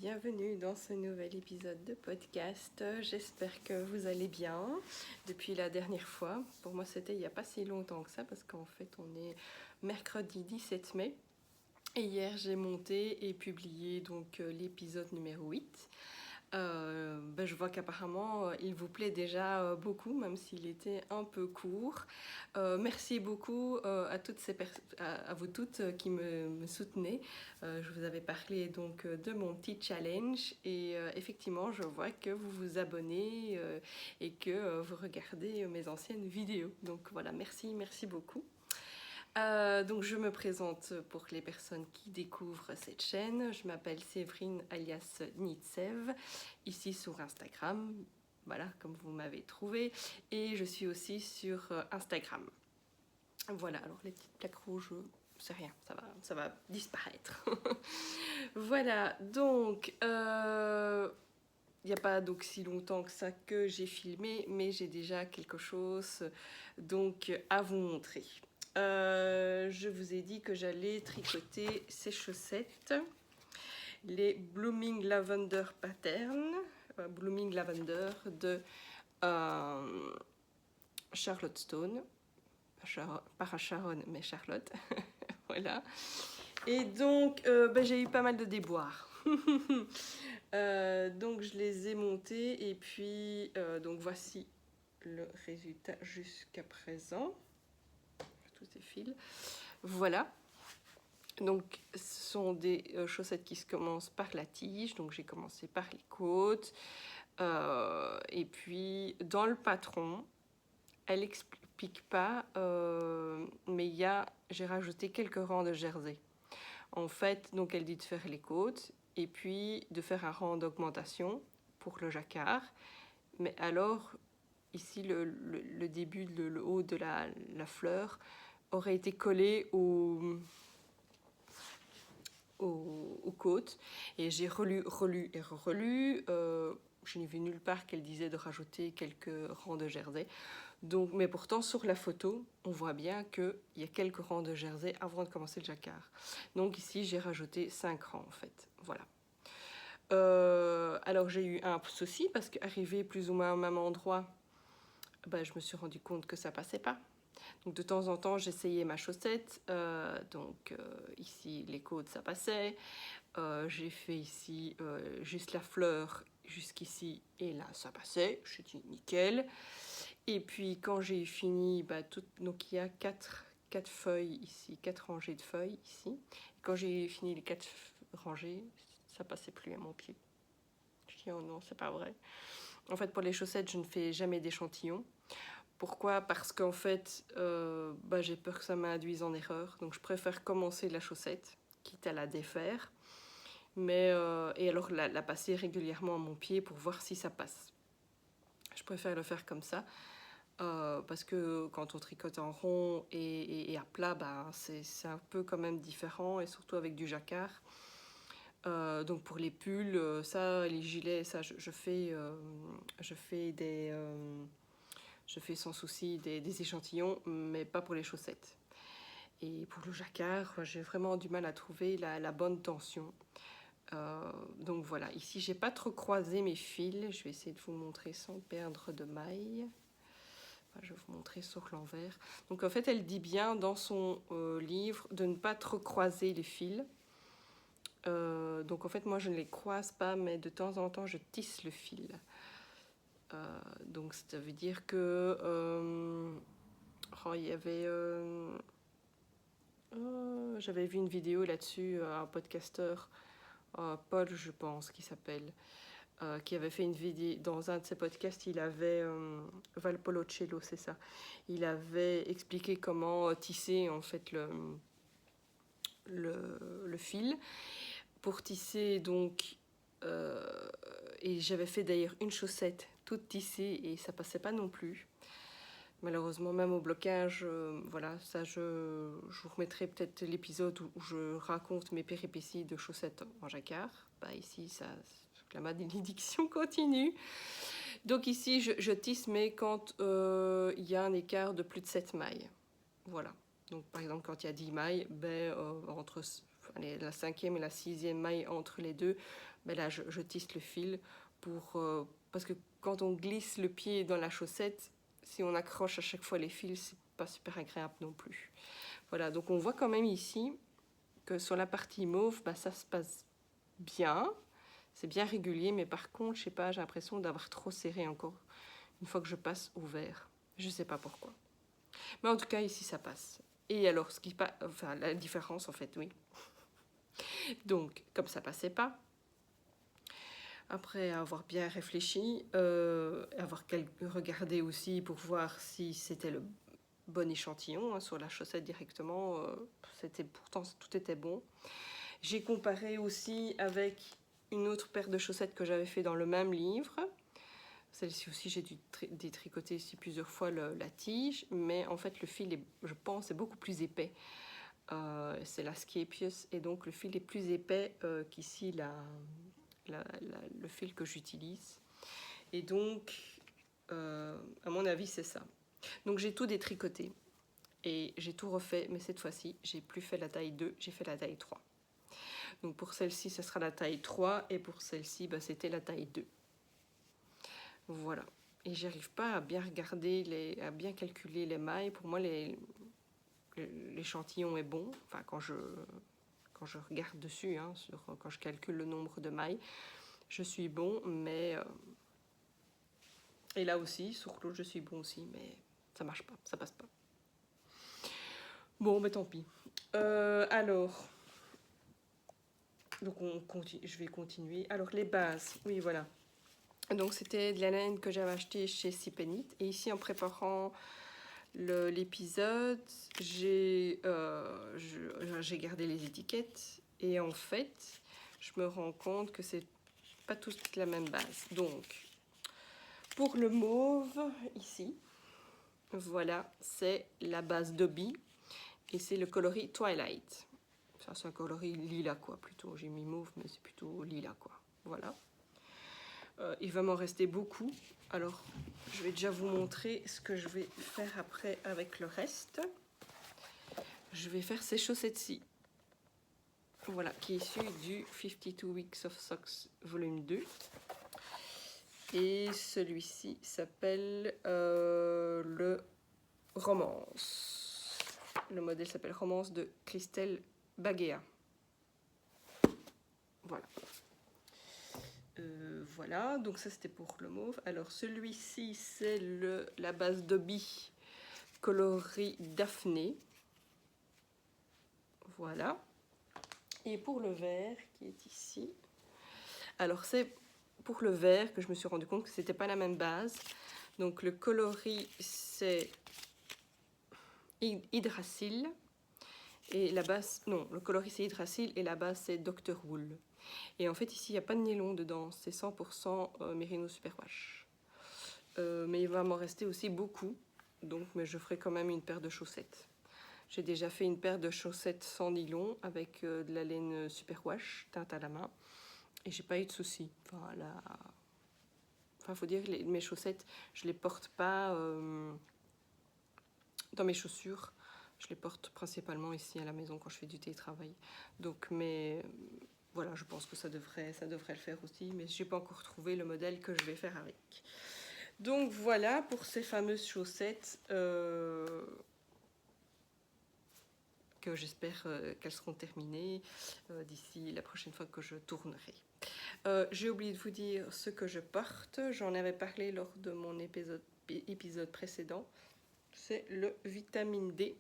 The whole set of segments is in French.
bienvenue dans ce nouvel épisode de podcast. J'espère que vous allez bien depuis la dernière fois. Pour moi, c'était il n'y a pas si longtemps que ça parce qu'en fait, on est mercredi 17 mai. Et hier, j'ai monté et publié donc l'épisode numéro 8. Je vois qu'apparemment il vous plaît déjà beaucoup, même s'il était un peu court. Merci beaucoup à vous toutes qui me soutenez. Je vous avais parlé donc de mon petit challenge et effectivement je vois que vous vous abonnez et que vous regardez mes anciennes vidéos. Donc voilà, merci beaucoup. Donc je me présente pour les personnes qui découvrent cette chaîne. Je m'appelle Séverine alias Nitsev, ici sur Instagram, voilà, comme vous m'avez trouvé. Et je suis aussi sur Instagram. Voilà, alors les petites plaques rouges, c'est rien, ça va disparaître. Voilà, donc il n'y a pas donc si longtemps que ça que j'ai filmé, mais j'ai déjà quelque chose donc à vous montrer. Je vous ai dit que j'allais tricoter ces chaussettes, les Blooming Lavender Pattern, Blooming Lavender de Charlotte Stone, pas Sharon mais Charlotte, voilà. Et donc j'ai eu pas mal de déboires. Donc je les ai montés et puis donc voici le résultat jusqu'à présent. Tous ces fils. Voilà. Donc, ce sont des chaussettes qui se commencent par la tige. Donc, j'ai commencé par les côtes. Et puis, dans le patron, elle n'explique pas, mais j'ai rajouté quelques rangs de jersey. En fait, donc, elle dit de faire les côtes et puis de faire un rang d'augmentation pour le jacquard. Mais alors, ici, le début, le haut de la fleur aurait été collé aux côtes. Et j'ai relu et relu. Je n'ai vu nulle part qu'elle disait de rajouter quelques rangs de jersey. Donc, mais pourtant, sur la photo, on voit bien qu'il y a quelques rangs de jersey avant de commencer le jacquard. Donc ici, j'ai rajouté 5 rangs en fait. Voilà. Alors j'ai eu un souci parce qu'arrivé plus ou moins au même endroit, je me suis rendu compte que ça passait pas. Donc de temps en temps, j'essayais ma chaussette. Ici, les côtes, ça passait. J'ai fait ici juste la fleur jusqu'ici et là, ça passait. Je suis dit nickel. Et puis quand j'ai fini, donc il y a 4 feuilles ici, 4 rangées de feuilles ici. Et quand j'ai fini les 4 rangées, ça passait plus à mon pied. Je dis oh non, c'est pas vrai. En fait, pour les chaussettes, je ne fais jamais d'échantillon. Pourquoi? Parce qu'en fait, j'ai peur que ça m'induise en erreur. Donc je préfère commencer la chaussette, quitte à la défaire. Et alors la passer régulièrement à mon pied pour voir si ça passe. Je préfère le faire comme ça. Parce que quand on tricote en rond et à plat, c'est un peu quand même différent. Et surtout avec du jacquard. Donc pour les pulls, les gilets, ça je fais sans souci des échantillons, mais pas pour les chaussettes. Et pour le jacquard, j'ai vraiment du mal à trouver la bonne tension. Donc voilà, ici j'ai pas trop croisé mes fils. Je vais essayer de vous montrer sans perdre de maille. Je vais vous montrer sur l'envers. Donc en fait, elle dit bien dans son livre de ne pas trop croiser les fils. Donc en fait, moi je ne les croise pas, mais de temps en temps je tisse le fil. Donc ça veut dire que il y avait j'avais vu une vidéo là-dessus, un podcasteur Paul je pense qui s'appelle qui avait fait une vidéo dans un de ses podcasts. Il avait Valpolicella, c'est ça, il avait expliqué comment tisser en fait le fil pour tisser. Donc et j'avais fait d'ailleurs une chaussette toute tissée et ça passait pas non plus. Malheureusement, même au blocage, voilà, ça je vous remettrai peut-être l'épisode où je raconte mes péripéties de chaussettes en jacquard. Ici, la malédiction continue. Donc ici, je tisse, mais quand il y a un écart de plus de 7 mailles. Voilà. Donc par exemple, quand il y a 10 mailles, allez, la 5e et la 6e maille entre les deux, ben là je tisse le fil parce que quand on glisse le pied dans la chaussette, si on accroche à chaque fois les fils, c'est pas super agréable non plus. Voilà, donc on voit quand même ici que sur la partie mauve, bah, ça se passe bien, c'est bien régulier, mais par contre, je sais pas, j'ai l'impression d'avoir trop serré encore une fois que je passe au vert. Je sais pas pourquoi. Mais en tout cas, ici, ça passe. Et alors, enfin, la différence, en fait, oui. Donc, comme ça passait pas, après avoir bien réfléchi, avoir regardé aussi pour voir si c'était le bon échantillon, hein, sur la chaussette directement, pourtant tout était bon. J'ai comparé aussi avec une autre paire de chaussettes que j'avais fait dans le même livre. Celle-ci aussi, j'ai dû détricoter ici plusieurs fois la tige, mais en fait le fil, je pense, est beaucoup plus épais. C'est la Scapius, et donc le fil est plus épais qu'ici le fil que j'utilise. Et donc, à mon avis, c'est ça. Donc j'ai tout détricoté et j'ai tout refait, mais cette fois-ci, j'ai plus fait la taille 2, j'ai fait la taille 3. Donc pour celle-ci, ce sera la taille 3 et pour celle-ci, bah, c'était la taille 2. Voilà. Et j'arrive pas à bien regarder, à bien calculer les mailles. Pour moi, l'échantillon est bon. Enfin, quand je regarde dessus, hein, quand je calcule le nombre de mailles, je suis bon, mais... et là aussi, sur l'autre, je suis bon aussi, mais ça marche pas, ça passe pas. Bon, mais tant pis. Alors... Donc je vais continuer. Alors les bases, oui voilà. Donc c'était de la laine que j'avais acheté chez Sipenit. Et ici en préparant l'épisode, j'ai gardé les étiquettes. Et en fait, je me rends compte que c'est pas toute la même base. Donc pour le mauve, ici, voilà, c'est la base Dobby. Et c'est le coloris Twilight. Ça, c'est un coloris lilas, quoi, plutôt. J'ai mis mauve, mais c'est plutôt lilas, quoi. Voilà. Il va m'en rester beaucoup. Alors, je vais déjà vous montrer ce que je vais faire après avec le reste. Je vais faire ces chaussettes-ci. Voilà, qui est issu du 52 Weeks of Socks volume 2. Et celui-ci s'appelle le Romance. Le modèle s'appelle Romance de Christelle Bagea. Voilà. Voilà, donc ça c'était pour le mauve. Alors celui-ci c'est la base Dobby coloris Daphné. Voilà. Et pour le vert qui est ici. Alors c'est pour le vert que je me suis rendu compte que c'était pas la même base. Donc le coloris c'est Hydrasil. Et la base, non, le coloris c'est Hydrasil et la base c'est Dr. Wool. Et en fait ici il n'y a pas de nylon dedans, c'est 100% Merino Superwash. Mais il va m'en rester aussi beaucoup, donc mais je ferai quand même une paire de chaussettes. J'ai déjà fait une paire de chaussettes sans nylon avec de la laine Superwash teinte à la main et j'ai pas eu de soucis. Enfin, faut dire que mes chaussettes, je les porte pas dans mes chaussures. Je les porte principalement ici à la maison quand je fais du télétravail. Donc, mais voilà, je pense que ça devrait le faire aussi, mais j'ai pas encore trouvé le modèle que je vais faire avec. Donc voilà pour ces fameuses chaussettes que j'espère qu'elles seront terminées d'ici la prochaine fois que je tournerai. J'ai oublié de vous dire ce que je porte. J'en avais parlé lors de mon épisode précédent. C'est le vitamine D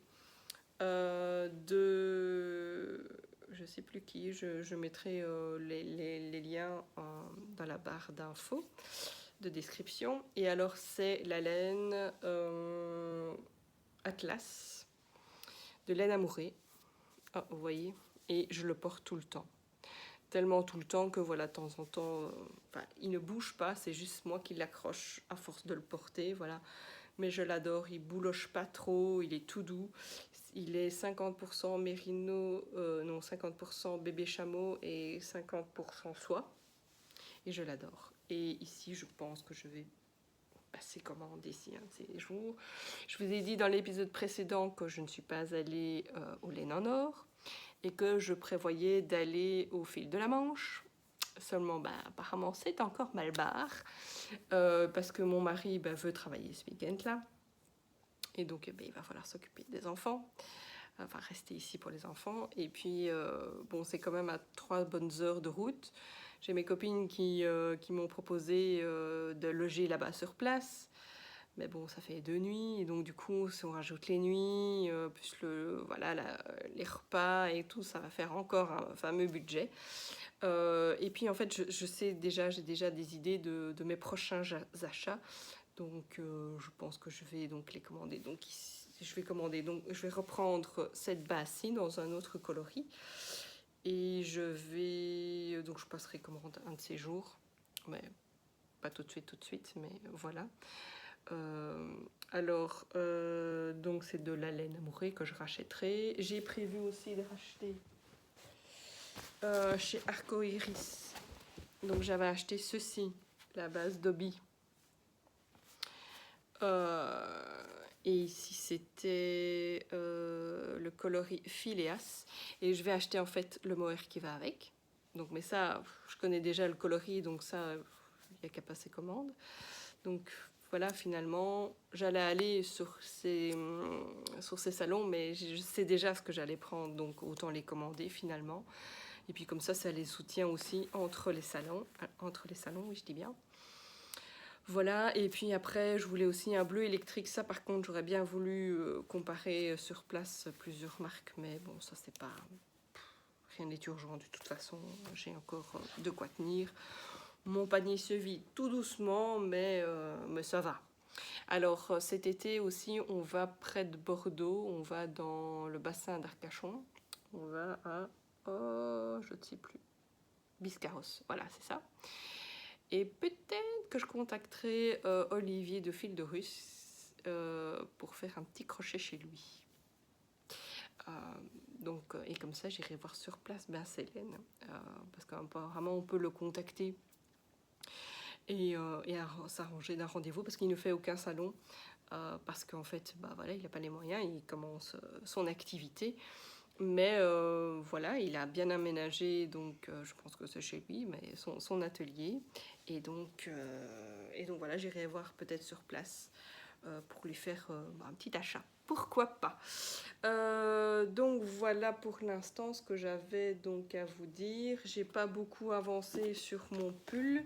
de... Je ne sais plus qui. Je mettrai les liens dans la barre d'infos de description. Et alors c'est la laine Atlas de laine amourée. Ah, vous voyez, et je le porte tout le temps. Tellement tout le temps que voilà, de temps en temps, il ne bouge pas, c'est juste moi qui l'accroche à force de le porter, voilà. Mais je l'adore, il bouloche pas trop, il est tout doux. Il est 50% mérino, 50% bébé chameau et 50% soie. Et je l'adore. Et ici, je pense que je vais passer commande ici un de ces jours. Je vous ai dit dans l'épisode précédent que je ne suis pas allée au laine en or et que je prévoyais d'aller au fil de la Manche. Seulement, apparemment, c'est encore mal barre parce que mon mari veut travailler ce week-end-là. Et donc, il va falloir s'occuper des enfants. Enfin, rester ici pour les enfants. Et puis, c'est quand même à 3 bonnes heures de route. J'ai mes copines qui m'ont proposé de loger là-bas sur place. Mais bon, ça fait 2 nuits. Et donc, du coup, si on rajoute les nuits, plus les repas et tout, ça va faire encore un fameux budget. Et puis, en fait, j'ai déjà des idées de mes prochains achats. Donc, je pense que je vais donc les commander. Donc, ici, je vais reprendre cette base-ci dans un autre coloris. Et donc je passerai commande un de ces jours. Mais pas tout de suite, mais voilà. Donc c'est de la laine amourée que je rachèterai. J'ai prévu aussi de racheter chez Arcoiris. Donc j'avais acheté ceci, la base d'Obi. Et ici c'était le coloris Phileas. Et je vais acheter en fait le mohair qui va avec. Donc, mais ça, je connais déjà le coloris, donc ça, il n'y a qu'à passer commande. Donc voilà, finalement, j'allais aller sur ces salons, mais je sais déjà ce que j'allais prendre, donc autant les commander finalement. Et puis comme ça les soutient aussi entre les salons, oui, je dis bien. Voilà, et puis après, je voulais aussi un bleu électrique. Ça, par contre, j'aurais bien voulu comparer sur place plusieurs marques, mais bon, ça, c'est pas... Rien n'est urgent de toute façon, j'ai encore de quoi tenir. Mon panier se vide tout doucement, mais ça va. Alors cet été aussi, on va près de Bordeaux, on va dans le bassin d'Arcachon. On va à, je ne sais plus, Biscarrosse, voilà, c'est ça. Et peut-être que je contacterai Olivier de Fil de Russe pour faire un petit crochet chez lui. Et comme ça, j'irai voir sur place Célène, parce qu'apparemment, on peut le contacter et s'arranger d'un rendez-vous, parce qu'il ne fait aucun salon, parce qu'en fait, il n'a pas les moyens, il commence son activité. Mais voilà, il a bien aménagé, donc je pense que c'est chez lui, mais son atelier. Et donc voilà, j'irai voir peut-être sur place pour lui faire un petit achat. Pourquoi pas. Donc voilà pour l'instant ce que j'avais donc à vous dire. J'ai pas beaucoup avancé sur mon pull.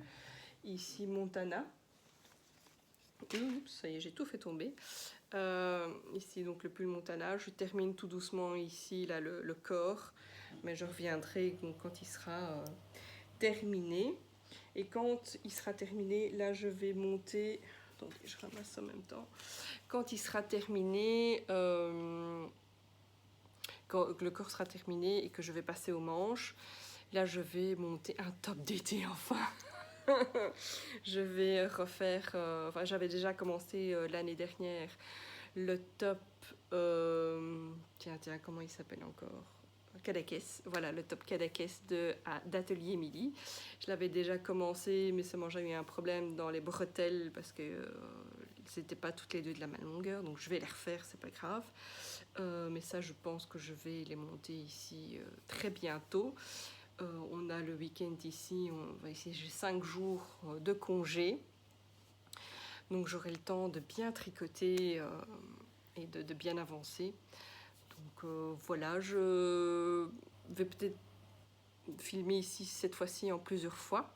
Ici Montana. Oups, ça y est, j'ai tout fait tomber. Ici donc le pull Montana. Je termine tout doucement ici là, le corps. Mais je reviendrai donc, quand il sera terminé. Et quand il sera terminé, là je vais monter... Attendez, je ramasse en même temps. Quand il sera terminé, quand le corps sera terminé et que je vais passer aux manches, là je vais monter un top d'été enfin. Je vais refaire, j'avais déjà commencé l'année dernière le top, comment il s'appelle encore? Cadaqués, voilà, le top Cadaqués d'Atelier Émilie. Je l'avais déjà commencé, mais seulement j'ai eu un problème dans les bretelles parce que c'était pas toutes les deux de la même longueur, donc je vais les refaire, c'est pas grave. Mais ça, je pense que je vais les monter ici très bientôt. On a le week-end ici, j'ai 5 jours de congé, donc j'aurai le temps de bien tricoter et de bien avancer. Donc voilà, je vais peut-être filmer ici cette fois-ci en plusieurs fois.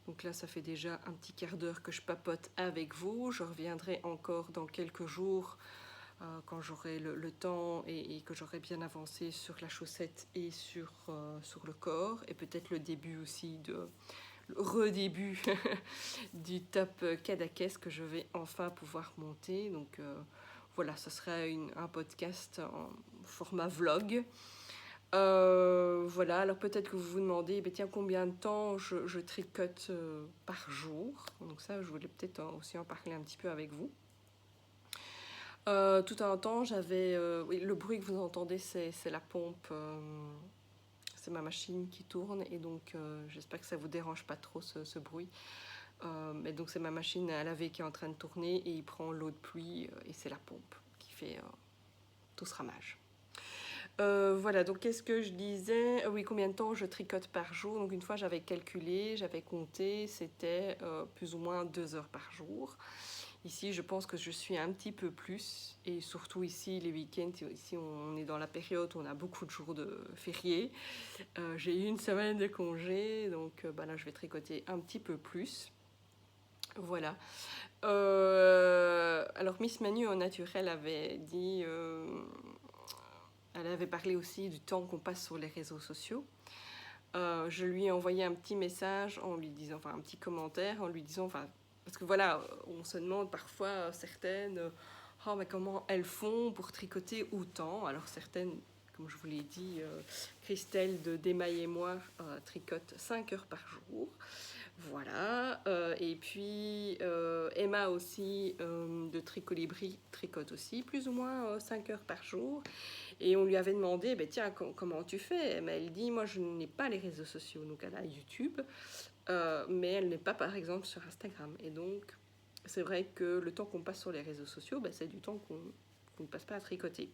Donc là, ça fait déjà un petit quart d'heure que je papote avec vous. Je reviendrai encore dans quelques jours quand j'aurai le temps et que j'aurai bien avancé sur la chaussette et sur le corps. Et peut-être le début aussi, le redébut du top Cadaqués que je vais enfin pouvoir monter. Donc voilà, ce sera un podcast en format vlog. Voilà, alors peut-être que vous vous demandez, tiens, combien de temps je tricote par jour. Donc ça, je voulais peut-être aussi en parler un petit peu avec vous. Tout un temps, j'avais... oui, le bruit que vous entendez, c'est la pompe. C'est ma machine qui tourne. Et donc, j'espère que ça ne vous dérange pas trop, ce bruit. Mais donc, c'est ma machine à laver qui est en train de tourner. Et il prend l'eau de pluie. Et c'est la pompe qui fait tout ce ramage. Voilà, donc qu'est-ce que je disais? Oui, combien de temps je tricote par jour? Donc une fois j'avais calculé, j'avais compté, c'était plus ou moins 2 heures par jour. Ici, je pense que je suis un petit peu plus, et surtout ici, les week-ends, ici on est dans la période où on a beaucoup de jours de fériés. J'ai eu une semaine de congé, donc bah là je vais tricoter un petit peu plus. Voilà. Alors Miss Manu en naturel avait dit, elle avait parlé aussi du temps qu'on passe sur les réseaux sociaux. Je lui ai envoyé un petit message en lui disant, enfin un petit commentaire en lui disant, enfin, parce que voilà, on se demande parfois certaines, oh, mais comment elles font pour tricoter autant. Alors certaines, comme je vous l'ai dit, Christelle de Démaille et moi tricote 5 heures par jour. Voilà, et puis Emma aussi de Tricolibri tricote aussi plus ou moins 5 heures par jour. Et on lui avait demandé, ben, tiens, comment tu fais? Mais elle dit, moi je n'ai pas les réseaux sociaux, donc elle a YouTube, mais elle n'est pas par exemple sur Instagram. Et donc c'est vrai que le temps qu'on passe sur les réseaux sociaux, ben, c'est du temps qu'on ne passe pas à tricoter.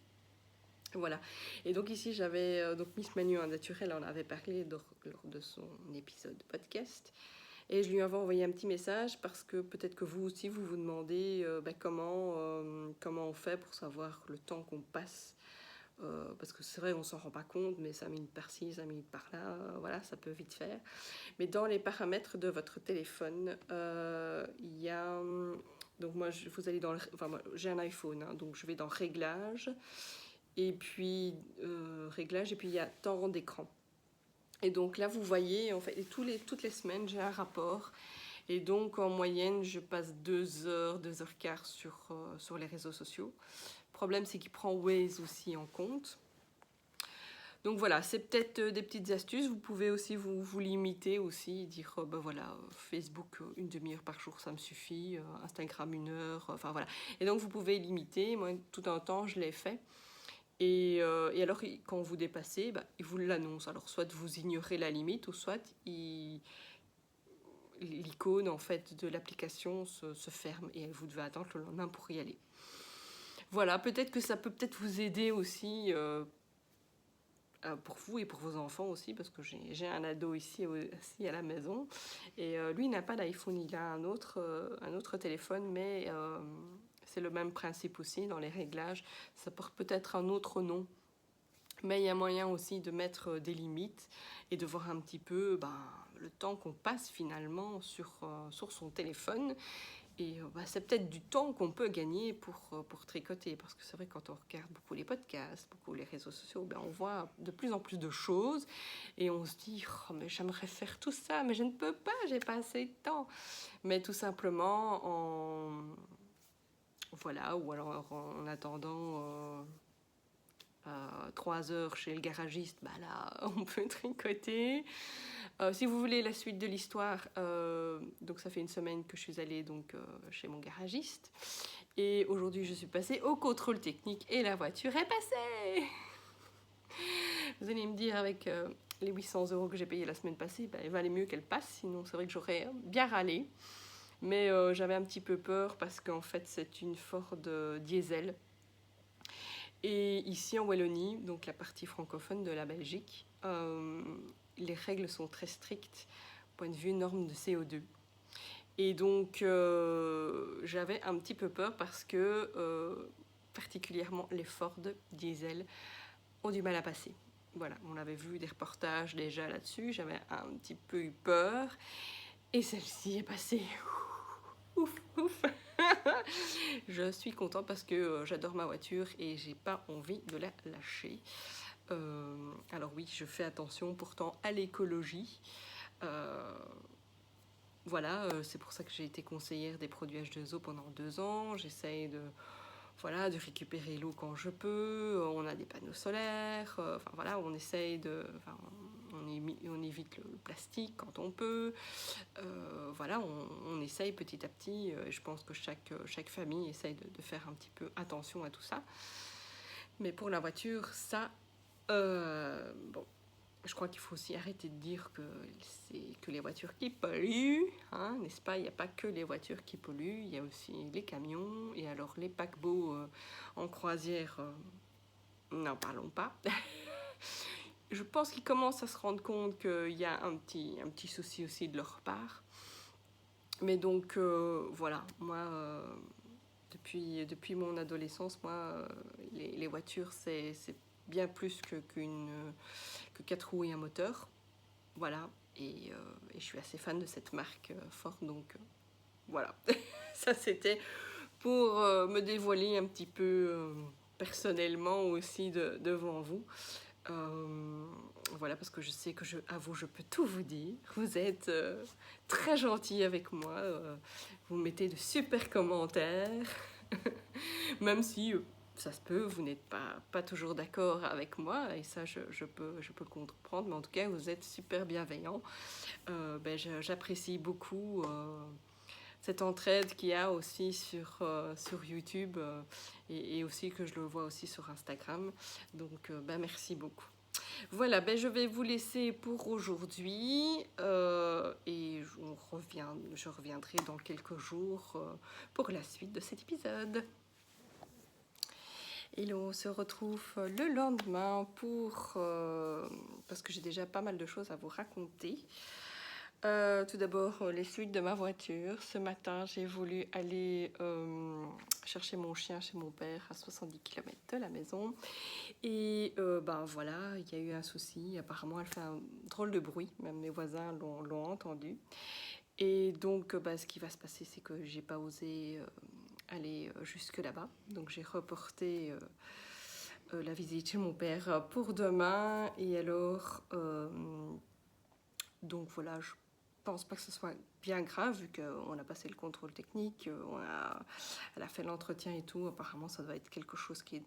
Voilà. Et donc ici j'avais donc Miss Manu en naturel, on avait parlé lors de son épisode podcast. Et je lui avais envoyé un petit message parce que peut-être que vous aussi vous vous demandez comment on fait pour savoir le temps qu'on passe. Parce que c'est vrai, on ne s'en rend pas compte, mais 5 minutes par-ci, 5 minutes par-là, voilà, ça peut vite faire. Mais dans les paramètres de votre téléphone, il y a... Donc moi, vous allez dans... Enfin, moi, j'ai un iPhone, hein, donc je vais dans Réglages, et puis Réglages, et puis il y a temps d'écran. Et donc là, vous voyez, en fait, toutes les semaines, j'ai un rapport. Et donc, en moyenne, je passe 2 heures, 2 heures quart sur les réseaux sociaux. Le problème, c'est qu'il prend Waze aussi en compte. Donc voilà, c'est peut-être des petites astuces. Vous pouvez aussi vous limiter aussi, dire, ben voilà, Facebook, une demi-heure par jour, ça me suffit. Instagram, 1 heure, enfin voilà. Et donc, vous pouvez limiter. Moi, tout un temps, je l'ai fait. Et alors, quand vous dépassez, bah, il vous l'annonce. Alors, soit vous ignorez la limite, ou soit l'icône en fait, de l'application se ferme et vous devez attendre le lendemain pour y aller. Voilà, peut-être que ça peut peut-être vous aider aussi pour vous et pour vos enfants aussi, parce que j'ai un ado ici aussi à la maison. Et lui, il n'a pas d'iPhone, il a un autre téléphone, mais c'est le même principe aussi dans les réglages. Ça porte peut-être un autre nom. Mais il y a moyen aussi de mettre des limites et de voir un petit peu le temps qu'on passe finalement sur son téléphone. Et c'est peut-être du temps qu'on peut gagner pour tricoter. Parce que c'est vrai, quand on regarde beaucoup les podcasts, beaucoup les réseaux sociaux, on voit de plus en plus de choses. Et on se dit, oh, mais j'aimerais faire tout ça, mais je ne peux pas, j'ai pas assez de temps. Mais tout simplement Voilà, ou alors en attendant... 3 heures chez le garagiste, là, on peut tricoter. Si vous voulez la suite de l'histoire, donc ça fait une semaine que je suis allée chez mon garagiste. Et aujourd'hui, je suis passée au contrôle technique et la voiture est passée. Vous allez me dire, avec les 800 € que j'ai payés la semaine passée, il valait mieux qu'elle passe, sinon c'est vrai que j'aurais bien râlé. Mais j'avais un petit peu peur parce qu'en fait, c'est une Ford diesel. Et ici en Wallonie, donc la partie francophone de la Belgique, les règles sont très strictes point de vue normes de CO2. Et donc j'avais un petit peu peur parce que particulièrement les Ford diesel ont du mal à passer. Voilà, on avait vu des reportages déjà là-dessus, j'avais un petit peu eu peur et celle-ci est passée. Ouf, ouf. Je suis contente parce que j'adore ma voiture et j'ai pas envie de la lâcher. Alors oui, je fais attention pourtant à l'écologie. Voilà, c'est pour ça que j'ai été conseillère des produits H2O pendant 2 ans. J'essaye de récupérer l'eau quand je peux. On a des panneaux solaires. Enfin voilà, on essaye de... on évite le plastique quand on peut. Voilà, on essaye petit à petit. Je pense que chaque famille essaye de faire un petit peu attention à tout ça. Mais pour la voiture, ça... bon, je crois qu'il faut aussi arrêter de dire que c'est que les voitures qui polluent, hein, n'est-ce pas? Il n'y a pas que les voitures qui polluent, il y a aussi les camions et alors les paquebots en croisière n'en parlons pas. Je pense qu'ils commencent à se rendre compte qu'il y a un petit souci aussi de leur part. Mais donc, voilà, moi, depuis mon adolescence, moi, les voitures, c'est bien plus que 4 roues et un moteur. Voilà, et je suis assez fan de cette marque Ford, donc voilà. Ça, c'était pour me dévoiler un petit peu personnellement aussi devant vous. Voilà, parce que je sais que à vous, je peux tout vous dire. Vous êtes très gentil avec moi. Vous mettez de super commentaires. Même si ça se peut, vous n'êtes pas toujours d'accord avec moi. Et ça, je peux comprendre. Mais en tout cas, vous êtes super bienveillants. J'apprécie beaucoup cette entraide qu'il y a aussi sur YouTube et aussi que je le vois aussi sur Instagram. Donc, merci beaucoup. Voilà, je vais vous laisser pour aujourd'hui et je reviendrai dans quelques jours pour la suite de cet épisode. Et on se retrouve le lendemain parce que j'ai déjà pas mal de choses à vous raconter. Tout d'abord, les suites de ma voiture. Ce matin, j'ai voulu aller chercher mon chien chez mon père à 70 km de la maison. Et voilà, il y a eu un souci. Apparemment, elle fait un drôle de bruit. Même mes voisins l'ont entendu. Et donc, ce qui va se passer, c'est que j'ai pas osé aller jusque là-bas. Donc, j'ai reporté la visite chez mon père pour demain. Et alors, donc voilà, je pense pas que ce soit bien grave vu qu'on a passé le contrôle technique, elle a fait l'entretien et tout. Apparemment, ça doit être quelque chose qui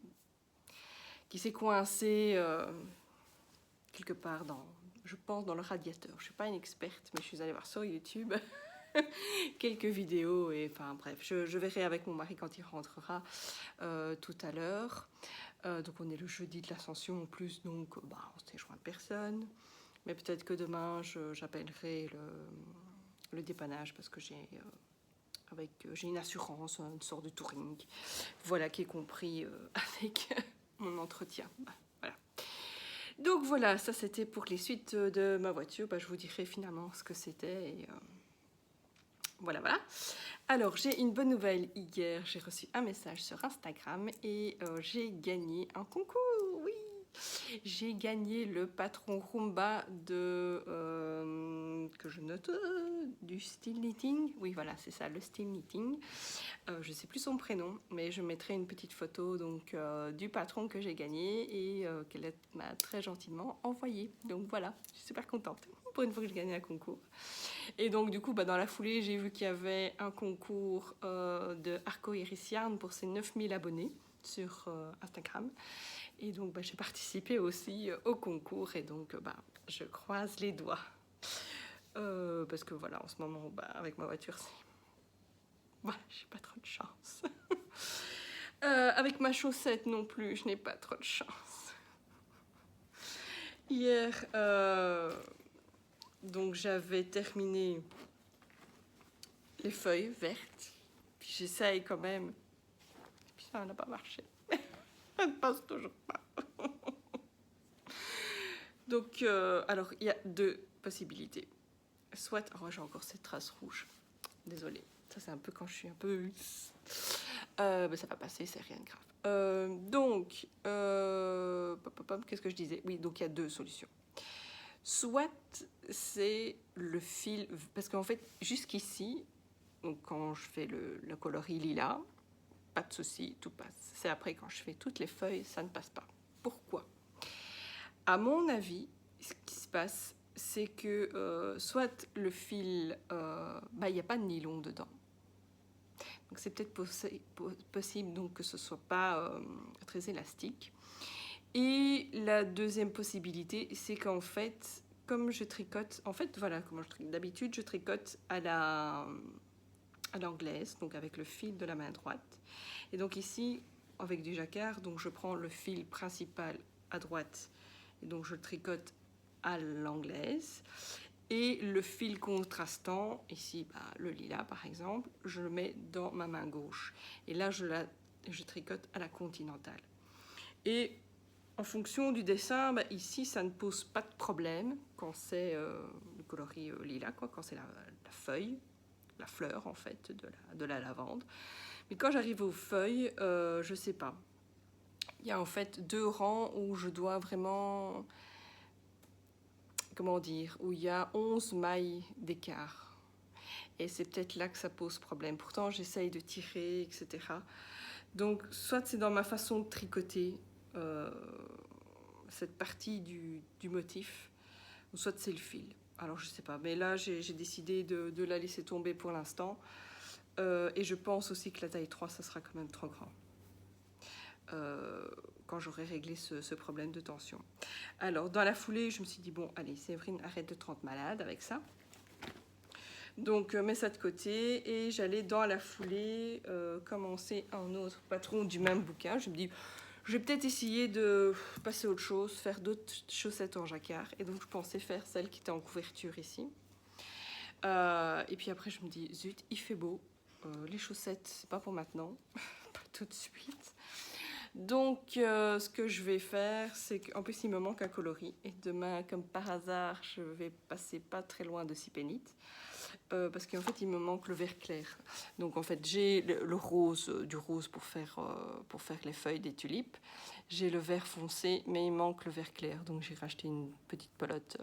s'est coincé quelque part je pense dans le radiateur. Je suis pas une experte, mais je suis allée voir sur YouTube quelques vidéos et enfin bref, je verrai avec mon mari quand il rentrera tout à l'heure. Donc on est le jeudi de l'Ascension en plus, donc on s'est joint de personne. Mais peut-être que demain, j'appellerai le dépannage parce que j'ai une assurance, une sorte de touring, voilà, qui est compris avec mon entretien. Voilà. Donc voilà, ça c'était pour les suites de ma voiture. Je vous dirai finalement ce que c'était. Et, voilà. Alors, j'ai une bonne nouvelle. Hier, j'ai reçu un message sur Instagram et j'ai gagné un concours. Oui! J'ai gagné le patron Roomba que je note, du Steel Knitting. Oui, voilà, c'est ça, le Steel Knitting. Je ne sais plus son prénom, mais je mettrai une petite photo donc, du patron que j'ai gagné et qu'elle m'a très gentiment envoyé. Donc voilà, je suis super contente pour une fois que j'ai gagné un concours. Et donc du coup, dans la foulée, j'ai vu qu'il y avait un concours de Arco Iris Yarn pour ses 9000 abonnés sur Instagram. Et donc, j'ai participé aussi au concours et donc, je croise les doigts. Parce que voilà, en ce moment, avec ma voiture, j'ai pas trop de chance. Avec ma chaussette non plus, je n'ai pas trop de chance. Hier, donc j'avais terminé les feuilles vertes. Puis j'essaye quand même. Puis ça n'a pas marché. Ça ne passe toujours pas. Donc, alors, il y a deux possibilités. Soit, j'ai encore cette trace rouge. Désolée. Ça, c'est un peu quand je suis un peu... mais ça va passer, c'est rien de grave. Donc, qu'est-ce que je disais? Oui, donc il y a deux solutions. Soit c'est le fil... Parce qu'en fait, jusqu'ici, donc quand je fais le coloris lilas, pas de souci, tout passe. C'est après, quand je fais toutes les feuilles, ça ne passe pas. Pourquoi? À mon avis, ce qui se passe, c'est que soit le fil, il n'y a pas de nylon dedans. Donc c'est peut-être possible donc, que ce ne soit pas très élastique. Et la deuxième possibilité, c'est qu'en fait, comme je tricote, d'habitude, je tricote à l'anglaise, donc avec le fil de la main droite. Et donc ici, avec du jacquard, donc je prends le fil principal à droite, et donc je le tricote à l'anglaise. Et le fil contrastant, ici le lilas par exemple, je le mets dans ma main gauche. Et là, je tricote à la continentale. Et En fonction du dessin, ici, ça ne pose pas de problème quand c'est le coloris lilas, quoi, quand c'est la feuille, la fleur, en fait, de la lavande. Mais quand j'arrive aux feuilles, je sais pas. Il y a en fait 2 rangs où je dois vraiment, comment dire, où il y a 11 mailles d'écart. Et c'est peut-être là que ça pose problème. Pourtant, j'essaye de tirer, etc. Donc, soit c'est dans ma façon de tricoter cette partie du motif, ou soit c'est le fil. Alors, je sais pas. Mais là, j'ai décidé de la laisser tomber pour l'instant. Et je pense aussi que la taille 3, ça sera quand même trop grand. Quand j'aurai réglé ce problème de tension. Alors, dans la foulée, je me suis dit, bon, allez, Séverine, arrête de te rendre malade avec ça. Donc, mets ça de côté et j'allais dans la foulée commencer un autre patron du même bouquin. Je me dis, je vais peut-être essayer de passer à autre chose, faire d'autres chaussettes en jacquard. Et donc, je pensais faire celle qui était en couverture ici. Et puis après, je me dis, zut, il fait beau. Les chaussettes, c'est pas pour maintenant, pas tout de suite. Donc, ce que je vais faire, c'est qu'en plus, il me manque un coloris. Et demain, comme par hasard, je vais passer pas très loin de Cypénite. Parce qu'en fait, il me manque le vert clair. Donc, en fait, j'ai le rose, du rose pour faire les feuilles des tulipes. J'ai le vert foncé, mais il manque le vert clair. Donc, j'ai racheté une petite pelote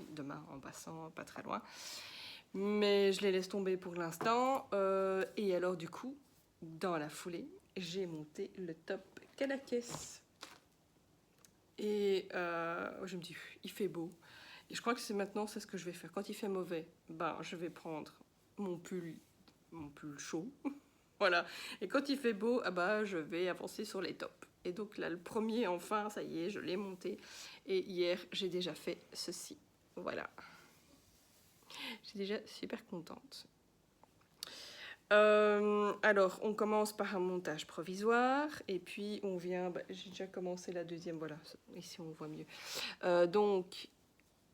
demain en passant pas très loin. Mais je les laisse tomber pour l'instant. Et alors, du coup, dans la foulée, j'ai monté le top Cadaqués. Et je me dis, il fait beau. Et je crois que c'est ce que je vais faire. Quand il fait mauvais, je vais prendre mon pull chaud. Voilà. Et quand il fait beau, je vais avancer sur les tops. Et donc là, le premier, enfin, ça y est, je l'ai monté. Et hier, j'ai déjà fait ceci. Voilà. J'ai déjà super contente. Alors, on commence par un montage provisoire. Et puis, on vient... j'ai déjà commencé la deuxième. Voilà, ici, on voit mieux. Donc...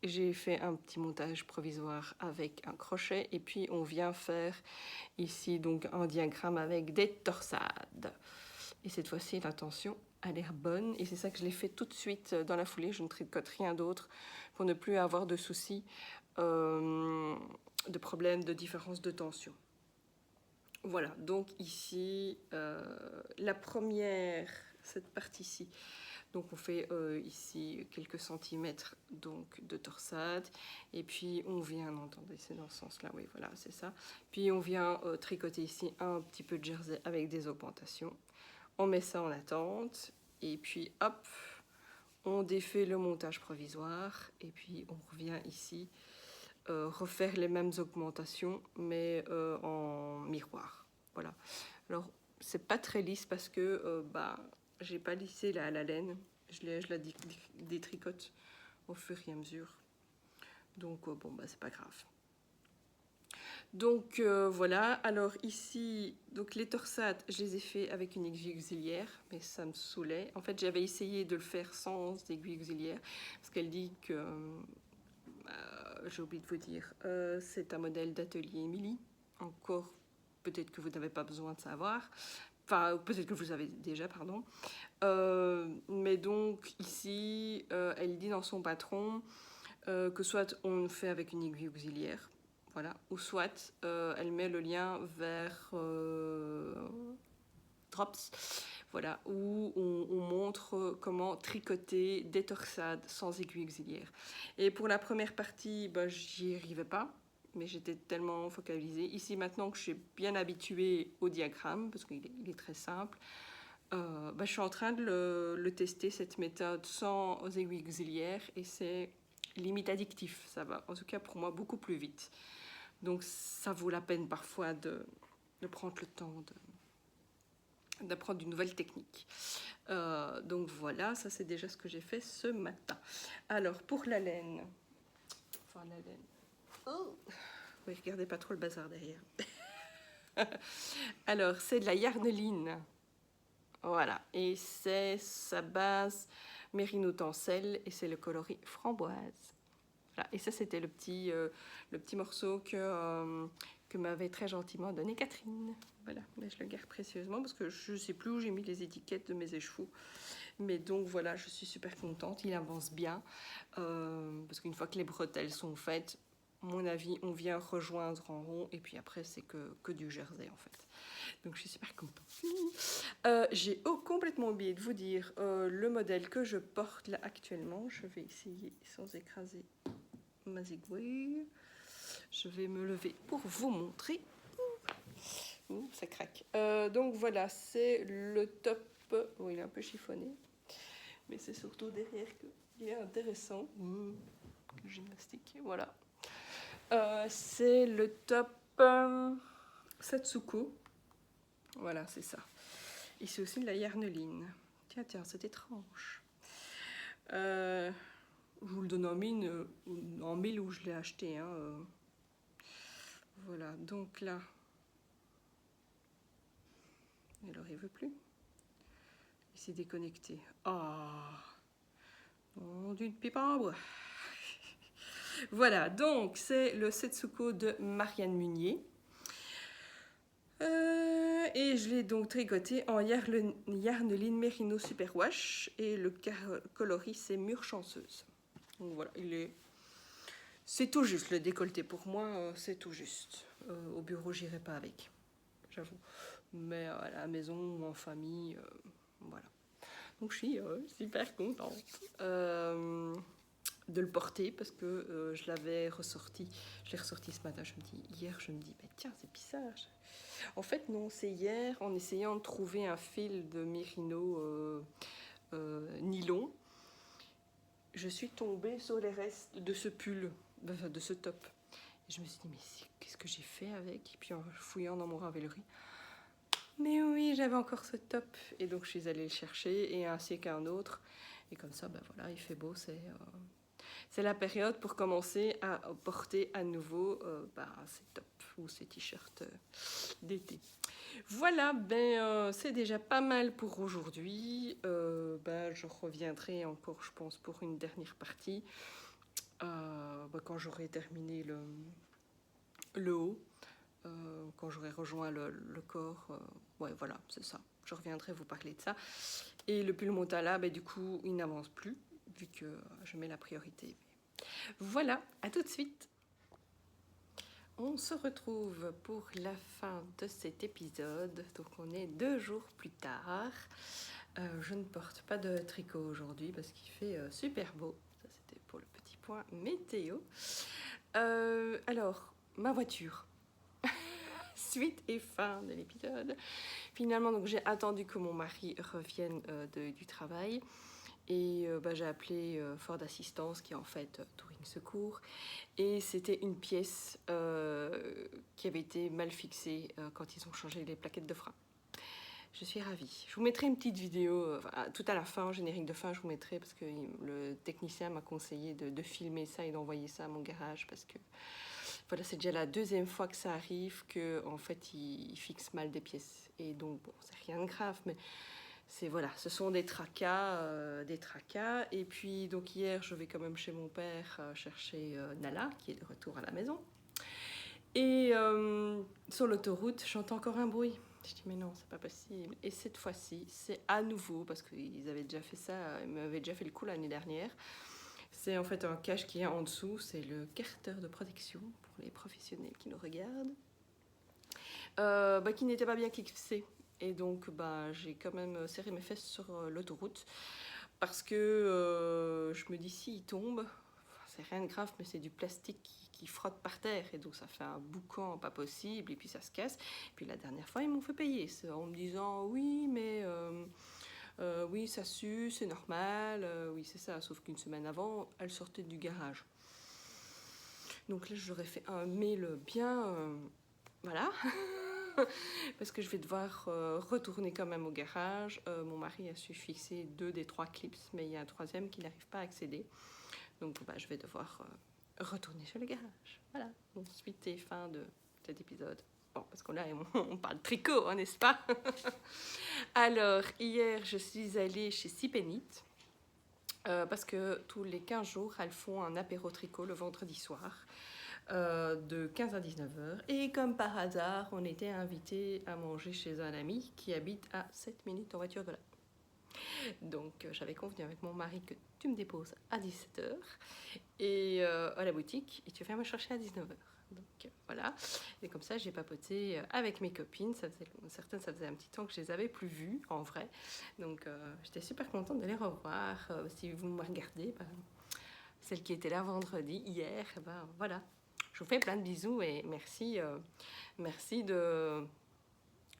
J'ai fait un petit montage provisoire avec un crochet et puis on vient faire ici donc un diagramme avec des torsades. Et cette fois-ci, la tension a l'air bonne et c'est ça que je l'ai fait tout de suite dans la foulée. Je ne tricote rien d'autre pour ne plus avoir de soucis, de problèmes, de différence de tension. Voilà, donc ici, la première, cette partie-ci, donc on fait ici quelques centimètres donc, de torsade. Et puis on vient, non, attendez, c'est dans ce sens-là, oui, voilà, c'est ça. Puis on vient tricoter ici un petit peu de jersey avec des augmentations. On met ça en attente. Et puis hop, on défait le montage provisoire. Et puis on revient ici refaire les mêmes augmentations, mais en miroir. Voilà. Alors, c'est pas très lisse parce que j'ai pas lissé la laine. Je la détricote au fur et à mesure. Donc, c'est pas grave. Donc, voilà. Alors, ici, donc les torsades, je les ai fait avec une aiguille auxiliaire, mais ça me saoulait. En fait, j'avais essayé de le faire sans aiguille auxiliaire, parce qu'elle dit que... j'ai oublié de vous dire, c'est un modèle d'atelier Émilie. Encore, peut-être que vous n'avez pas besoin de savoir. Enfin, peut-être que vous le savez déjà, pardon. Mais donc, ici, elle dit dans son patron que soit on le fait avec une aiguille auxiliaire, voilà, ou soit elle met le lien vers Drops, voilà, où on montre comment tricoter des torsades sans aiguille auxiliaire. Et pour la première partie, j'y arrivais pas, mais j'étais tellement focalisée. Ici, maintenant que je suis bien habituée au diagramme, parce qu'il est très simple, je suis en train de le tester, cette méthode sans aiguille auxiliaire, et c'est limite addictif. Ça va, en tout cas pour moi, beaucoup plus vite. Donc ça vaut la peine parfois de prendre le temps d'apprendre une nouvelle technique. Donc voilà, ça c'est déjà ce que j'ai fait ce matin. Alors pour la laine, oui, regardez pas trop le bazar derrière. Alors c'est de la yarneline, voilà, et c'est sa base mérino tencel et c'est le coloris framboise. Voilà. Et ça c'était le petit morceau que m'avait très gentiment donné Catherine. Voilà, mais je le garde précieusement parce que je ne sais plus où j'ai mis les étiquettes de mes écheveaux. Mais donc voilà, je suis super contente, il avance bien. Parce qu'une fois que les bretelles sont faites, à mon avis, on vient rejoindre en rond. Et puis après, c'est que du jersey en fait. Donc je suis super contente. J'ai complètement oublié de vous dire le modèle que je porte là actuellement. Je vais essayer sans écraser ma zigouille. Je vais me lever pour vous montrer. Ouh, ça craque. Donc voilà, c'est le top. Bon, il est un peu chiffonné, mais c'est surtout derrière qu'il est intéressant. Gymnastique, voilà. C'est le top Satsuko. Voilà, c'est ça. Et c'est aussi de la yarneline. Tiens, c'est étrange. Je vous le donne en mille où je l'ai acheté. Hein. Voilà, donc là. Alors, il veut plus. Il s'est déconnecté. D'une pipe en bois. Voilà, donc c'est le Setsuko de Marianne Munier. Et je l'ai donc tricoté en Yarneline Merino Superwash. Et le coloris, c'est Mûre Chanceuse. Donc voilà, c'est tout juste le décolleté pour moi, c'est tout juste. Au bureau, j'irai pas avec, j'avoue. Mais à la maison ou en famille, voilà. Donc je suis super contente de le porter parce que je l'avais ressorti. Je l'ai ressorti ce matin. Hier, je me dis, mais tiens, c'est bizarre. En fait, non, c'est hier, en essayant de trouver un fil de Merino nylon, je suis tombée sur les restes de ce pull, de ce top. Et je me suis dit, mais qu'est-ce que j'ai fait avec? Et puis en fouillant dans mon Ravelry, mais oui, j'avais encore ce top. Et donc je suis allée le chercher, et ainsi qu'un autre. Et comme ça, ben voilà, il fait beau, c'est la période pour commencer à porter à nouveau ces tops ou ces t-shirts d'été. Voilà, c'est déjà pas mal pour aujourd'hui. Je reviendrai encore, je pense, pour une dernière partie quand j'aurai terminé le haut, quand j'aurai rejoint le corps. Ouais, voilà, c'est ça. Je reviendrai vous parler de ça. Et le pull Montala, du coup, il n'avance plus vu que je mets la priorité. Voilà, à tout de suite. On se retrouve pour la fin de cet épisode. Donc on est 2 jours plus tard. Je ne porte pas de tricot aujourd'hui parce qu'il fait super beau. Ça c'était pour le petit point météo. Alors, ma voiture. Suite et fin de l'épisode. Finalement, donc j'ai attendu que mon mari revienne du travail. Et j'ai appelé Ford Assistance, qui est en fait Touring Secours. Et c'était une pièce qui avait été mal fixée quand ils ont changé les plaquettes de frein. Je suis ravie. Je vous mettrai une petite vidéo, tout à la fin, générique de fin, je vous mettrai, parce que le technicien m'a conseillé de filmer ça et d'envoyer ça à mon garage, parce que voilà, c'est déjà la 2e fois que ça arrive, qu'en fait, il fixe mal des pièces. Et donc, bon, c'est rien de grave, mais voilà, ce sont des tracas. Et puis, donc hier, je vais quand même chez mon père chercher Nala, qui est de retour à la maison. Et sur l'autoroute, j'entends encore un bruit. Je dis, mais non, c'est pas possible. Et cette fois-ci, c'est à nouveau, parce qu'ils avaient déjà fait ça, ils m'avaient déjà fait le coup l'année dernière. C'est en fait un cache qui est en dessous, c'est le carter de protection pour les professionnels qui nous regardent, qui n'était pas bien fixé. Et donc, j'ai quand même serré mes fesses sur l'autoroute parce que je me dis, s'il tombe, c'est rien de grave, mais c'est du plastique qui frotte par terre. Et donc, ça fait un boucan pas possible et puis ça se casse. Et puis la dernière fois, ils m'ont fait payer en me disant, oui, mais oui, ça sue, c'est normal. Oui, c'est ça. Sauf qu'une semaine avant, elle sortait du garage. Donc là, j'aurais fait un mail bien... voilà. Parce que je vais devoir retourner quand même au garage. Mon mari a su fixer 2 des 3 clips, mais il y a un 3e qui n'arrive pas à accéder. Donc je vais devoir retourner chez le garage. Voilà, donc suite et fin de cet épisode. Bon, parce que là, on parle tricot, hein, n'est-ce pas? Alors, hier, je suis allée chez Sipenit. Parce que tous les 15 jours, elles font un apéro tricot le vendredi soir. De 15 à 19h. Et comme par hasard, on était invité à manger chez un ami qui habite à 7 minutes en voiture de là. Donc j'avais convenu avec mon mari que tu me déposes à 17h et à la boutique et tu viens me chercher à 19h. Donc voilà, et comme ça j'ai papoté avec mes copines, certaines ça faisait un petit temps que je les avais plus vues en vrai, donc j'étais super contente de les revoir. Si vous me regardez, celle qui était là vendredi, hier, voilà, je vous fais plein de bisous et merci de...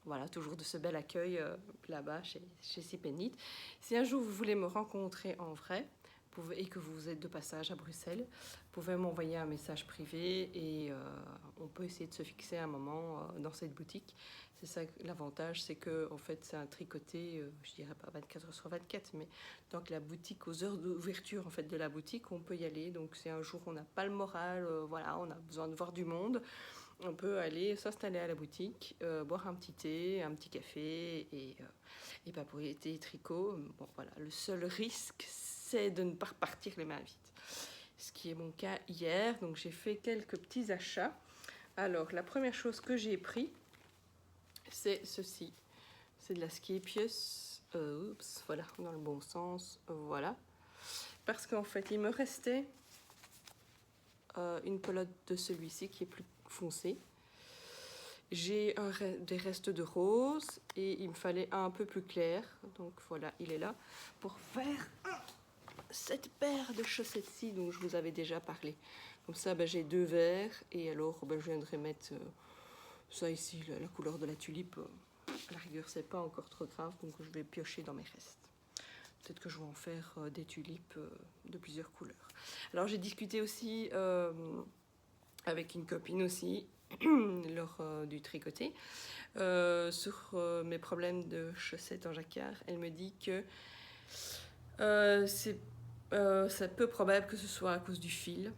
Voilà, toujours de ce bel accueil là-bas chez Sipenit. Si un jour vous voulez me rencontrer en vrai et que vous êtes de passage à Bruxelles, vous pouvez m'envoyer un message privé et on peut essayer de se fixer un moment dans cette boutique. C'est ça l'avantage, c'est que en fait c'est un tricoté, je dirais pas 24 heures sur 24, mais tant que la boutique, aux heures d'ouverture en fait de la boutique, on peut y aller. Donc c'est un jour où on n'a pas le moral, voilà, on a besoin de voir du monde. On peut aller s'installer à la boutique, boire un petit thé, un petit café et papoter tricot. Bon, voilà. Le seul risque, c'est de ne pas repartir les mains vides. Ce qui est mon cas hier. Donc j'ai fait quelques petits achats. Alors la première chose que j'ai pris, c'est ceci. C'est de la Skepius. Voilà, dans le bon sens. Voilà. Parce qu'en fait, il me restait une pelote de celui-ci qui est plus foncé. J'ai des restes de rose et il me fallait un peu plus clair. Donc voilà, il est là pour faire cette paire de chaussettes-ci dont je vous avais déjà parlé. Comme ça, j'ai deux verts et alors je viendrai mettre ça ici, la couleur de la tulipe. À la rigueur, c'est pas encore trop grave, donc je vais piocher dans mes restes. Peut-être que je vais en faire des tulipes de plusieurs couleurs. Alors j'ai discuté aussi avec une copine aussi lors du tricoté sur mes problèmes de chaussettes en jacquard. Elle me dit que c'est peu probable que ce soit à cause du fil,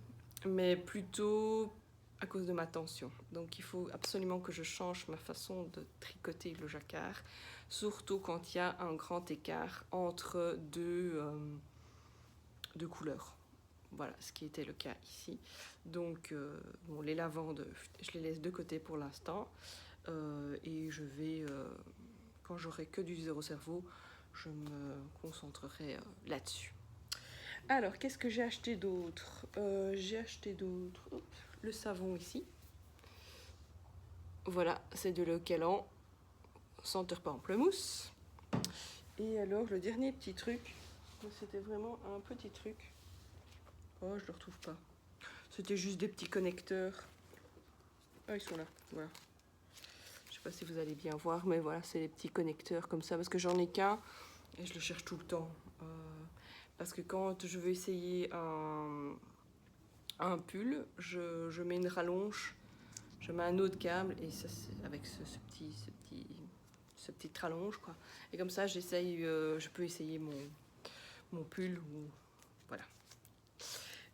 mais plutôt à cause de ma tension. Donc il faut absolument que je change ma façon de tricoter le jacquard, surtout quand il y a un grand écart entre deux couleurs. Voilà, ce qui était le cas ici. Donc, bon, les lavandes, je les laisse de côté pour l'instant. Et je vais, quand j'aurai que du zéro cerveau, je me concentrerai là-dessus. Alors, qu'est-ce que j'ai acheté d'autre? J'ai acheté d'autre. Le savon ici. Voilà, c'est de l'eau Calan, senteur pamplemousse. Et alors, le dernier petit truc, c'était vraiment un petit truc. Oh, je le retrouve pas. C'était juste des petits connecteurs. Ah, ils sont là. Voilà. Je sais pas si vous allez bien voir, mais voilà, c'est des petits connecteurs comme ça, parce que j'en ai qu'un et je le cherche tout le temps. Parce que quand je veux essayer un pull, je mets une rallonge, je mets un autre câble et ça, c'est avec ce petit rallonge, quoi. Et comme ça, j'essaye, je peux essayer mon pull ou voilà.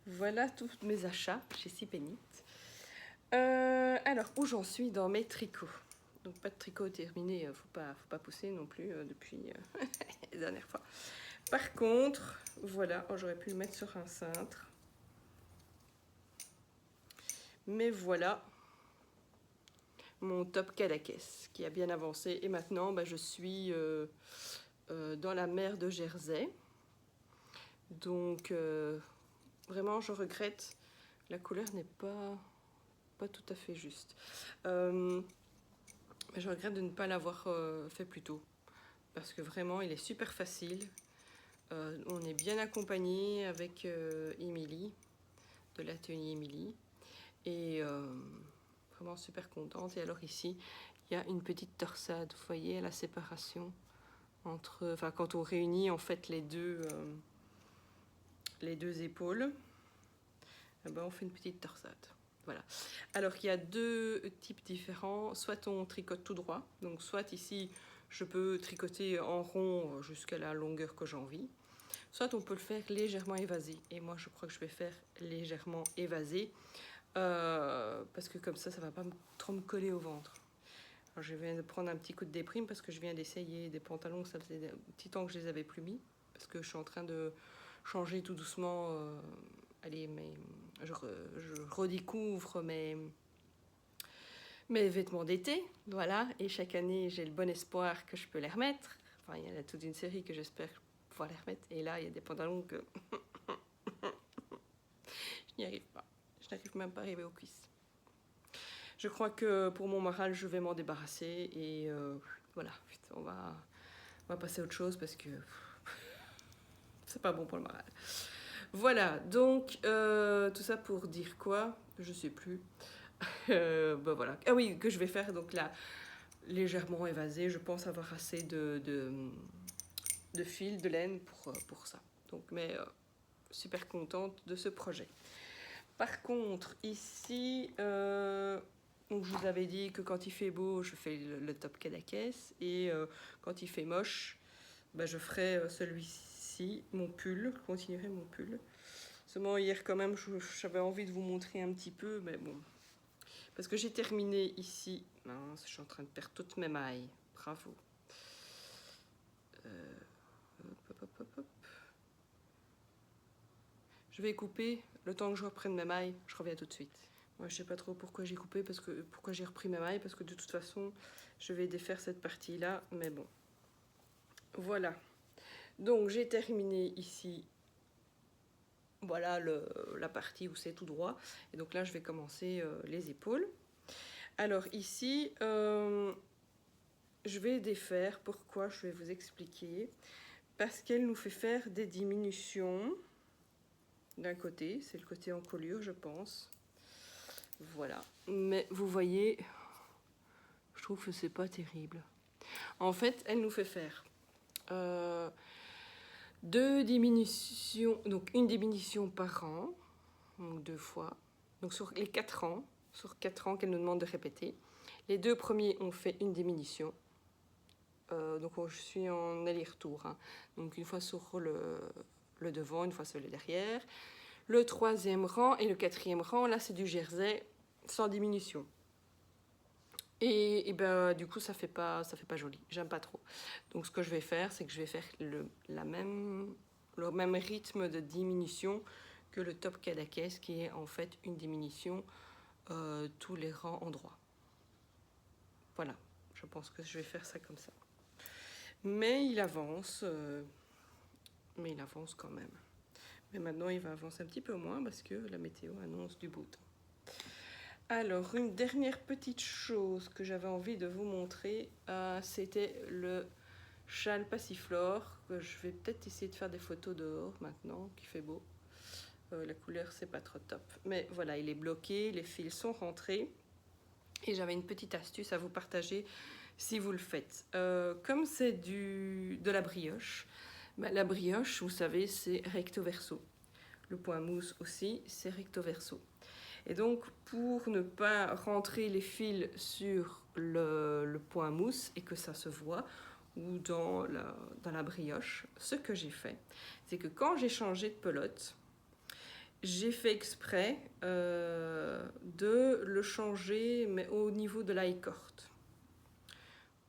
Voilà tous mes achats chez Sipenit. Alors, où j'en suis dans mes tricots? Donc, pas de tricot terminé, faut pas pousser non plus depuis la dernière fois. Par contre, voilà, j'aurais pu le mettre sur un cintre. Mais voilà mon top Cadaqués qui a bien avancé. Et maintenant, je suis dans la mer de Jersey. Donc, vraiment, je regrette. La couleur n'est pas tout à fait juste. Mais je regrette de ne pas l'avoir fait plus tôt. Parce que vraiment, il est super facile. On est bien accompagné avec Émilie, de l'atelier Émilie. Et vraiment super contente. Et alors ici, il y a une petite torsade. Vous voyez la séparation entre... Enfin, quand on réunit en fait les deux épaules, on fait une petite torsade. Voilà. Alors il y a deux types différents. Soit on tricote tout droit. Donc soit ici, je peux tricoter en rond jusqu'à la longueur que j'ai envie. Soit on peut le faire légèrement évasé. Et moi, je crois que je vais faire légèrement évasé. Parce que comme ça va pas trop me coller au ventre. Alors, je viens de prendre un petit coup de déprime parce que je viens d'essayer des pantalons. Ça faisait un petit temps que je les avais plus mis. Parce que je suis en train de changer tout doucement. Je redécouvre mes vêtements d'été, voilà, et chaque année j'ai le bon espoir que je peux les remettre, Enfin, il y en a toute une série que j'espère pouvoir les remettre. Et là, il y a des pantalons que je n'y arrive pas. Je n'arrive même pas à arriver aux cuisses. Je crois que pour mon moral, je vais m'en débarrasser. Et voilà, on va passer à autre chose parce que c'est pas bon pour le moral. Voilà, donc tout ça pour dire quoi? Je sais plus. Ben voilà. Ah oui, que je vais faire donc là, légèrement évasé. Je pense avoir assez de fil, de laine pour ça. Donc, mais super contente de ce projet. Par contre, ici, donc je vous avais dit que quand il fait beau, je fais le top Cadaqués. Et quand il fait moche, ben, je ferai celui-ci, mon pull. Je continuerai mon pull. Seulement hier quand même, j'avais envie de vous montrer un petit peu, mais bon. Parce que j'ai terminé ici. Mince, je suis en train de perdre toutes mes mailles. Bravo. Hop. Je vais couper le temps que je reprenne mes mailles. Je reviens tout de suite. Moi, je sais pas trop pourquoi j'ai coupé, pourquoi j'ai repris mes mailles, parce que de toute façon, je vais défaire cette partie-là. Mais bon. Voilà. Donc, j'ai terminé ici. Voilà la partie où c'est tout droit. Et donc là, je vais commencer les épaules. Alors ici, je vais défaire. Pourquoi? Je vais vous expliquer. Parce qu'elle nous fait faire des diminutions d'un côté. C'est le côté encolure, je pense. Voilà. Mais vous voyez, je trouve que c'est pas terrible. En fait, elle nous fait faire deux diminutions, donc une diminution par an, donc 2 fois. Donc sur les 4 ans, qu'elle nous demande de répéter. Les 2 premiers, on fait une diminution. Donc je suis en aller-retour. Hein. Donc une fois sur le devant, une fois sur le derrière. Le 3e rang et le 4e rang, là c'est du jersey sans diminution. Et ben du coup ça fait pas joli. J'aime pas trop. Donc ce que je vais faire, c'est que je vais faire le même rythme de diminution que le top Cadaqués, qui est en fait une diminution tous les rangs en droit. Voilà, je pense que je vais faire ça comme ça. Mais il avance quand même. Mais maintenant, il va avancer un petit peu moins parce que la météo annonce du beau temps. Alors, une dernière petite chose que j'avais envie de vous montrer, c'était le châle Passiflore. Je vais peut-être essayer de faire des photos dehors maintenant, qu'il fait beau. La couleur, c'est pas trop top. Mais voilà, il est bloqué, les fils sont rentrés. Et j'avais une petite astuce à vous partager si vous le faites. Comme c'est de la brioche, ben, la brioche, vous savez, c'est recto verso. Le point mousse aussi, c'est recto verso. Et donc, pour ne pas rentrer les fils sur le point mousse et que ça se voit, ou dans la brioche, ce que j'ai fait, c'est que quand j'ai changé de pelote, j'ai fait exprès de le changer, mais au niveau de la écorte.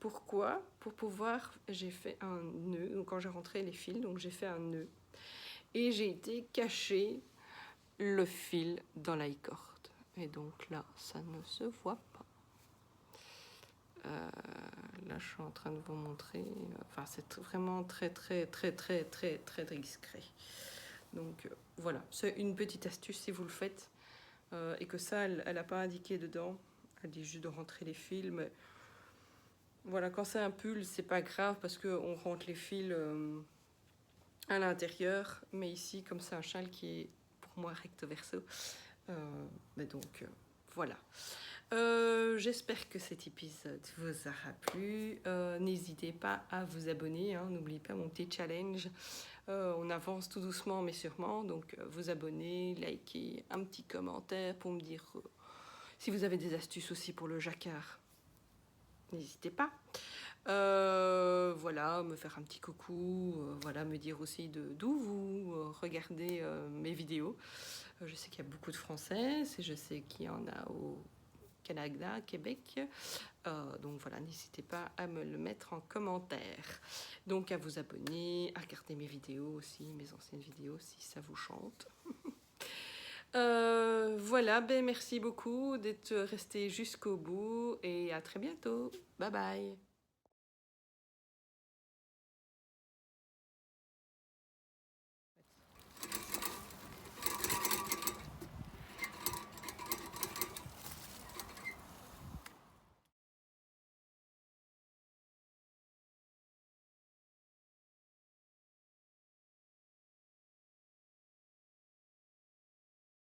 Pourquoi? Pour pouvoir, j'ai fait un nœud, donc quand j'ai rentré les fils, donc j'ai fait un nœud. Et j'ai été cacher le fil dans la écorte. Et donc là, ça ne se voit pas. Là, je suis en train de vous montrer. Enfin, c'est vraiment très discret. Donc voilà, c'est une petite astuce si vous le faites. Et que ça, elle n'a pas indiqué dedans. Elle dit juste de rentrer les fils. Mais voilà, quand c'est un pull, c'est pas grave parce qu'on rentre les fils à l'intérieur. Mais ici, comme c'est un châle qui est pour moi recto verso, mais donc voilà. J'espère que cet épisode vous aura plu. N'hésitez pas à vous abonner. Hein, n'oubliez pas mon petit challenge. On avance tout doucement mais sûrement. Donc vous abonner, liker, un petit commentaire pour me dire si vous avez des astuces aussi pour le jacquard. N'hésitez pas. Voilà, me faire un petit coucou. Voilà, me dire aussi d'où vous regardez mes vidéos. Je sais qu'il y a beaucoup de Françaises et je sais qu'il y en a au Canada, Québec. Donc voilà, n'hésitez pas à me le mettre en commentaire. Donc à vous abonner, à regarder mes vidéos aussi, mes anciennes vidéos si ça vous chante. Voilà, ben merci beaucoup d'être resté jusqu'au bout et à très bientôt. Bye bye.